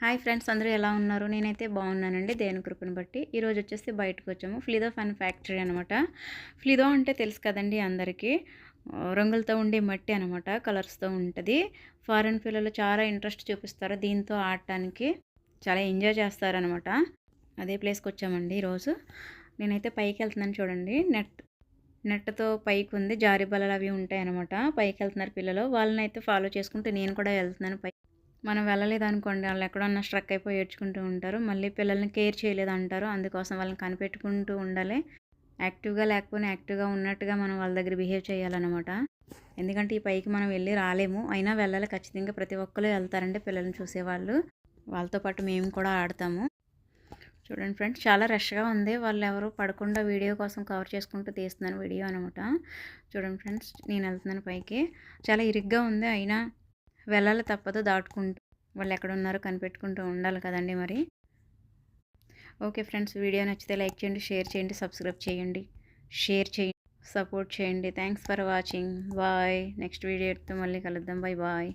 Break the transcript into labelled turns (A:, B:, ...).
A: Hi friends, అందరూ ఎలా ఉన్నారు? నేనైతే బాగున్నానండి దేవుని కృపను బట్టి. ఈరోజు వచ్చేసి బయటకు వచ్చాము. ఫ్లిదో ఫన్ ఫ్యాక్టరీ అనమాట. ఫ్లిదో అంటే తెలుసు కదండి అందరికీ. రంగులతో ఉండే మట్టి అనమాట. కలర్స్తో ఉంటుంది. ఫారెన్ పిల్లలు చాలా ఇంట్రెస్ట్ చూపిస్తారు దీంతో ఆడటానికి. చాలా ఎంజాయ్ చేస్తారనమాట. అదే ప్లేస్కి వచ్చామండి ఈరోజు. నేనైతే పైకి వెళ్తున్నాను చూడండి. నెట్తో పైకి ఉంది. జారి బల్లలు అవి ఉంటాయి అనమాట. పైకి వెళ్తున్నారు పిల్లలు. వాళ్ళని అయితే ఫాలో చేసుకుంటూ నేను కూడా వెళ్తున్నాను పైకి. మనం వెళ్ళలేదనుకోండి వాళ్ళు ఎక్కడన్నా స్ట్రక్ అయిపోయి ఏడ్చుకుంటూ ఉంటారు. మళ్ళీ పిల్లల్ని కేర్ చేయలేదంటారు. అందుకోసం వాళ్ళని కనిపెట్టుకుంటూ ఉండాలి. యాక్టివ్గా లేకపోయినా యాక్టివ్గా ఉన్నట్టుగా మనం వాళ్ళ దగ్గర బిహేవ్ చేయాలన్నమాట. ఎందుకంటే ఈ పైకి మనం వెళ్ళి రాలేము. అయినా వెళ్ళాలి ఖచ్చితంగా. ప్రతి ఒక్కరు వెళ్తారండి పిల్లల్ని చూసేవాళ్ళు. వాళ్ళతో పాటు మేము కూడా ఆడతాము. చూడండి ఫ్రెండ్స్, చాలా రష్గా ఉంది. వాళ్ళు ఎవరు పడకుండా వీడియో కోసం కవర్ చేసుకుంటూ తీస్తున్నాను వీడియో అనమాట. చూడండి ఫ్రెండ్స్, నేను వెళ్తున్నాను పైకి. చాలా ఇరుగ్గా ఉంది. అయినా వెళ్ళాలి తప్పదు దాటుకుంటూ. వాళ్ళు ఎక్కడున్నారో కనిపెట్టుకుంటూ ఉండాలి కదండి మరి. ఓకే ఫ్రెండ్స్, వీడియో నచ్చితే లైక్ చేయండి, షేర్ చేయండి, సబ్స్క్రైబ్ చేయండి, షేర్ చేయండి, సపోర్ట్ చేయండి. Thanks for watching. Bye. Next వీడియోతో మళ్ళీ కలుద్దాం. Bye bye.